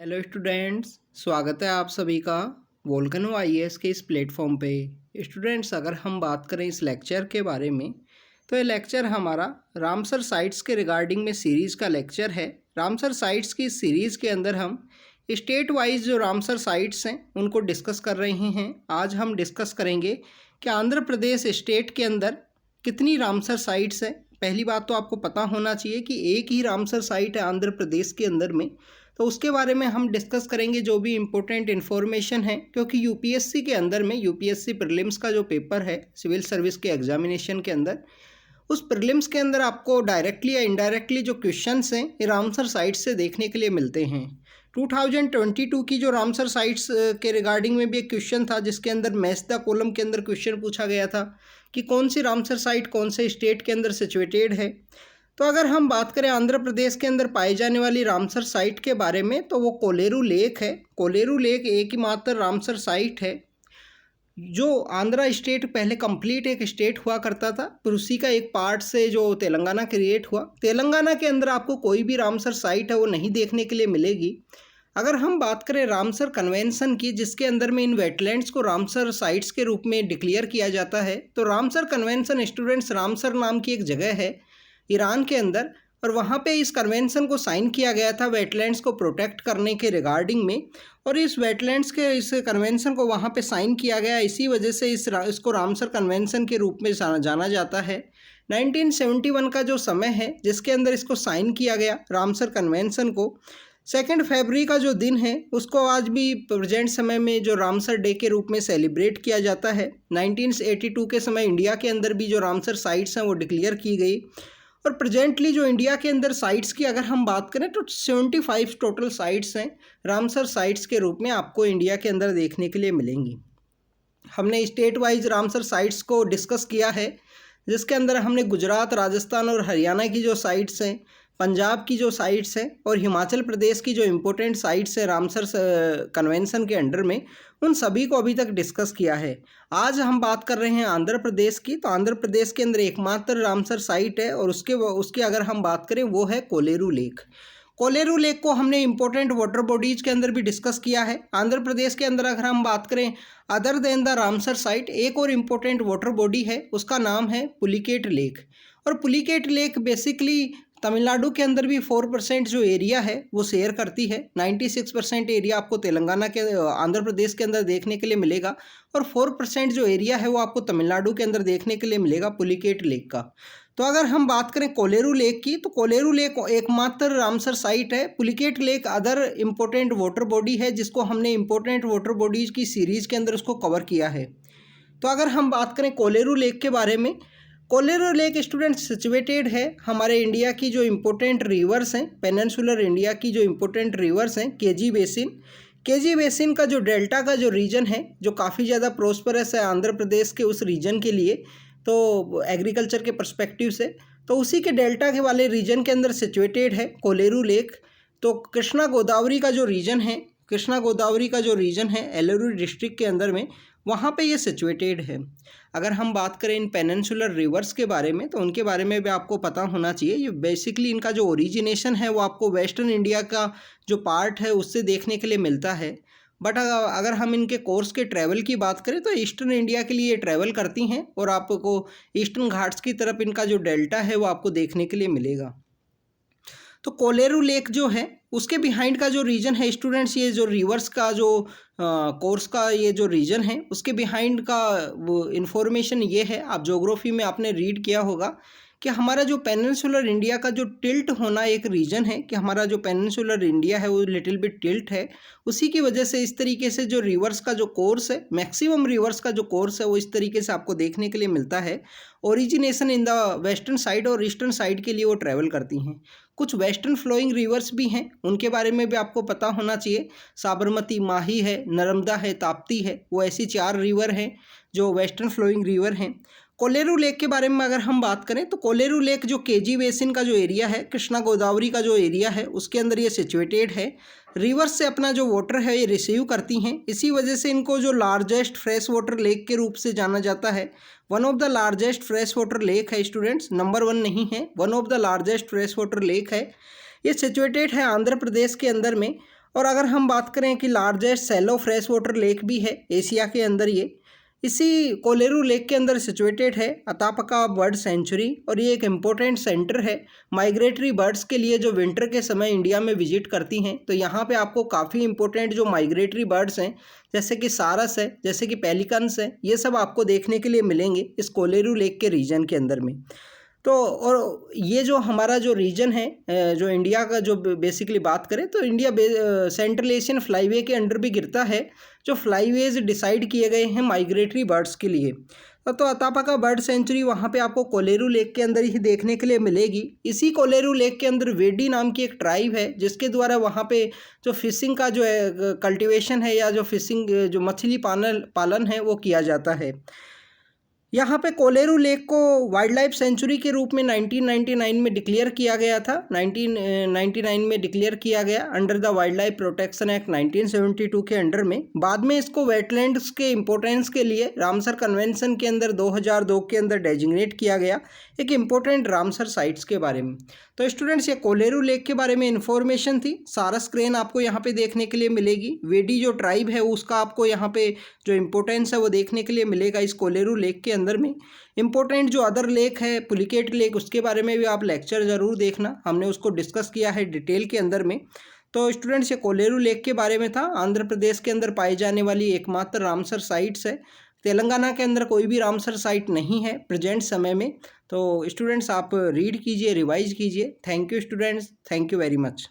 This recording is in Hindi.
हेलो स्टूडेंट्स, स्वागत है आप सभी का वोल्केनो आईएएस के इस प्लेटफॉर्म पे। स्टूडेंट्स, अगर हम बात करें इस लेक्चर के बारे में तो ये लेक्चर हमारा रामसर साइट्स के रिगार्डिंग में सीरीज़ का लेक्चर है। रामसर साइट्स की इस सीरीज़ के अंदर हम स्टेट वाइज जो रामसर साइट्स हैं उनको डिस्कस कर रहे हैं। आज हम डिस्कस करेंगे कि आंध्र प्रदेश स्टेट के अंदर कितनी रामसर साइट्स हैं। पहली बात तो आपको पता होना चाहिए कि एक ही रामसर साइट है आंध्र प्रदेश के अंदर में, तो उसके बारे में हम डिस्कस करेंगे जो भी इम्पोर्टेंट इन्फॉर्मेशन है। क्योंकि यूपीएससी के अंदर में यूपीएससी प्रीलिम्स का जो पेपर है सिविल सर्विस के एग्जामिनेशन के अंदर, उस प्रीलिम्स के अंदर आपको डायरेक्टली या इनडायरेक्टली जो क्वेश्चंस हैं ये रामसर साइट्स से देखने के लिए मिलते हैं। 2022 की जो रामसर साइट्स के रिगार्डिंग में भी एक क्वेश्चन था जिसके अंदर मैच द कॉलम के अंदर क्वेश्चन पूछा गया था कि कौन सी रामसर साइट कौन से स्टेट के अंदर सिचुएटेड है। तो अगर हम बात करें आंध्र प्रदेश के अंदर पाई जाने वाली रामसर साइट के बारे में तो वो कोलेरू लेक है। कोलेरू लेक एक ही मात्र रामसर साइट है जो आंध्रा स्टेट पहले कंप्लीट एक स्टेट हुआ करता था, फिर उसी का एक पार्ट से जो तेलंगाना क्रिएट हुआ। तेलंगाना के अंदर आपको कोई भी रामसर साइट है वो नहीं देखने के लिए मिलेगी। अगर हम बात करें रामसर कन्वेंशन की, जिसके अंदर में इन वेटलैंड्स को रामसर साइट्स के रूप में डिक्लेयर किया जाता है, तो रामसर कन्वेंशन स्टूडेंट्स रामसर नाम की एक जगह है ईरान के अंदर, और वहाँ पे इस कन्वेंशन को साइन किया गया था वेटलैंड्स को प्रोटेक्ट करने के रिगार्डिंग में। और इस वेटलैंड्स के इस कन्वेंशन को वहाँ पे साइन किया गया, इसी वजह से इसको रामसर कन्वेंशन के रूप में जाना जाता है। 1971 का जो समय है जिसके अंदर इसको साइन किया गया रामसर कन्वेंशन को, 2 फरवरी का जो दिन है उसको आज भी प्रेजेंट समय में जो रामसर डे के रूप में सेलिब्रेट किया जाता है। 1982 के समय इंडिया के अंदर भी जो रामसर साइट्स हैं वो डिक्लेयर की गई, और प्रेजेंटली जो इंडिया के अंदर साइट्स की अगर हम बात करें तो 75 टोटल साइट्स हैं रामसर साइट्स के रूप में आपको इंडिया के अंदर देखने के लिए मिलेंगी। हमने स्टेट वाइज रामसर साइट्स को डिस्कस किया है, जिसके अंदर हमने गुजरात, राजस्थान और हरियाणा की जो साइट्स हैं, पंजाब की जो साइट्स हैं और हिमाचल प्रदेश की जो इम्पोर्टेंट साइट्स हैं रामसर कन्वेंशन के अंडर में, उन सभी को अभी तक डिस्कस किया है। आज हम बात कर रहे हैं आंध्र प्रदेश की। तो आंध्र प्रदेश के अंदर एकमात्र रामसर साइट है और उसके अगर हम बात करें वो है कोलेरू लेक। कोलेरू लेक को हमने इंपॉर्टेंट वाटर बॉडीज के अंदर भी डिस्कस किया है। आंध्र प्रदेश के अंदर अगर हम बात करें other than the Ramsar site, एक और इम्पोर्टेंट वाटर बॉडी है, उसका नाम है पुलिकेट लेक। और पुलिकेट लेक बेसिकली तमिलनाडु के अंदर भी 4% जो एरिया है वो शेयर करती है। 96% एरिया आपको तेलंगाना के आंध्र प्रदेश के अंदर देखने के लिए मिलेगा, और 4% जो एरिया है वो आपको तमिलनाडु के अंदर देखने के लिए मिलेगा पुलिकेट लेक का। तो अगर हम बात करें कोलेरू लेक की, तो कोलेरू लेक एकमात्र रामसर साइट है। Pulicat lake other important water body है जिसको हमने इम्पोर्टेंट वाटर बॉडीज़ की सीरीज़ के अंदर उसको कवर किया है। तो अगर हम बात करें कोलेरू लेक के बारे में, कोलेरू लेक स्टूडेंट सिचुएटेड है हमारे इंडिया की जो इम्पोर्टेंट रिवर्स हैं, पेनिनसुलर इंडिया की जो इम्पोर्टेंट रिवर्स हैं, केजी बेसिन का जो डेल्टा का जो रीजन है जो काफ़ी ज़्यादा प्रोस्परस है आंध्र प्रदेश के उस रीजन के लिए, तो एग्रीकल्चर के पर्सपेक्टिव से, तो उसी के डेल्टा के वाले रीजन के अंदर सिचुएटेड है कोलेरू लेक। तो कृष्णा गोदावरी का जो रीजन है एलोरू डिस्ट्रिक्ट के अंदर में, वहाँ पे ये सिचुएटेड है। अगर हम बात करें इन पेनिनसुलर रिवर्स के बारे में तो उनके बारे में भी आपको पता होना चाहिए। ये बेसिकली इनका जो ओरिजिनेशन है वो आपको वेस्टर्न इंडिया का जो पार्ट है उससे देखने के लिए मिलता है, बट अगर हम इनके कोर्स के ट्रैवल की बात करें तो ईस्टर्न इंडिया के लिए ट्रैवल करती हैं, और आपको ईस्टर्न घाट्स की तरफ इनका जो डेल्टा है वो आपको देखने के लिए मिलेगा। तो कोलेरू लेक जो है उसके बिहाइंड का जो रीजन है स्टूडेंट्स, ये जो रिवर्स का जो कोर्स का ये जो रीजन है उसके बिहाइंड का वो इन्फॉर्मेशन ये है, आप ज्योग्राफी में आपने रीड किया होगा कि हमारा जो पेनिनसुलर इंडिया का जो टिल्ट होना एक रीजन है, कि हमारा जो पेनिनसुलर इंडिया है वो लिटिल बिट टिल्ट है, उसी की वजह से इस तरीके से जो रिवर्स का जो कोर्स है, मैक्सिमम रिवर्स का जो कोर्स है वो इस तरीके से आपको देखने के लिए मिलता है। Origination in the western side और ईस्टर्न साइड के लिए वो ट्रैवल करती हैं। कुछ वेस्टर्न फ्लोइंग रिवर्स भी हैं, उनके बारे में भी आपको पता होना चाहिए। साबरमती, माही है, नर्मदा है, ताप्ती है, वो ऐसी 4 रिवर हैं जो वेस्टर्न फ्लोइंग रिवर हैं। कोलेरू लेक के बारे में अगर हम बात करें तो कोलेरू लेक जो केजी बेसिन का जो एरिया है, कृष्णा गोदावरी का जो एरिया है उसके अंदर ये सिचुएटेड है। रिवर्स से अपना जो वाटर है ये रिसीव करती हैं, इसी वजह से इनको जो लार्जेस्ट फ्रेश वाटर लेक के रूप से जाना जाता है। One of the largest fresh water lake है स्टूडेंट्स, नंबर 1 नहीं है, one of the largest fresh water lake है। ये सिचुएटेड है आंध्र प्रदेश के अंदर में, और अगर हम बात करें कि largest shallow fresh water lake भी है एशिया के अंदर, ये इसी कोलेरू लेक के अंदर सिचुएटेड है अतापका बर्ड सेंचुरी। और ये एक इम्पोर्टेंट सेंटर है माइग्रेटरी बर्ड्स के लिए जो विंटर के समय इंडिया में विजिट करती हैं। तो यहाँ पे आपको काफ़ी इंपॉर्टेंट जो माइग्रेटरी बर्ड्स हैं जैसे कि सारस है, जैसे कि पेलिकन्स है, ये सब आपको देखने के लिए मिलेंगे इस कोलेरू लेक के रीजन के अंदर में। तो और ये जो हमारा जो रीजन है, जो इंडिया का जो बेसिकली बात करें तो इंडिया सेंट्रल एशियन फ्लाईवे के अंडर भी गिरता है, जो फ्लाईवेज डिसाइड किए गए हैं माइग्रेटरी बर्ड्स के लिए। तो अतापका बर्ड सेंचुरी वहाँ पे आपको कोलेरू लेक के अंदर ही देखने के लिए मिलेगी। इसी कोलेरू लेक के अंदर वेडी नाम की एक ट्राइब है जिसके द्वारा वहाँ पे जो फिशिंग का जो है कल्टीवेशन है या जो फिशिंग जो मछली पालन है वो किया जाता है। यहाँ पे कोलेरू लेक को वाइल्ड लाइफ सेंचुरी के रूप में 1999 में डिक्लेयर किया गया था। 1999 में डिक्लेयर किया गया under the wild life protection act 1972 के अंडर में। बाद में इसको वेटलैंड्स के इम्पोर्टेंस के लिए रामसर कन्वेंशन के अंदर 2002 के अंदर डेजिग्नेट किया गया एक इम्पोर्टेंट रामसर साइट्स के बारे में। तो स्टूडेंट्स ये कोलेरू लेक के बारे में इन्फॉर्मेशन थी। सारस क्रेन आपको यहाँ पे देखने के लिए मिलेगी। वेडी जो ट्राइब है उसका आपको यहाँ पे जो इम्पोर्टेंस है वो देखने के लिए मिलेगा इस कोलेरू लेक के अंदर में। इम्पोर्टेंट जो अदर लेक है पुलिकेट लेक, उसके बारे में भी आप लेक्चर ज़रूर देखना, हमने उसको डिस्कस किया है डिटेल के अंदर में। तो स्टूडेंट्स ये कोलेरू लेक के बारे में था। आंध्र प्रदेश के अंदर पाई जाने वाली एकमात्र रामसर साइट्स है। तेलंगाना के अंदर कोई भी रामसर साइट नहीं है प्रेजेंट समय में। तो स्टूडेंट्स आप रीड कीजिए, रिवाइज कीजिए। Thank you students, thank you very much.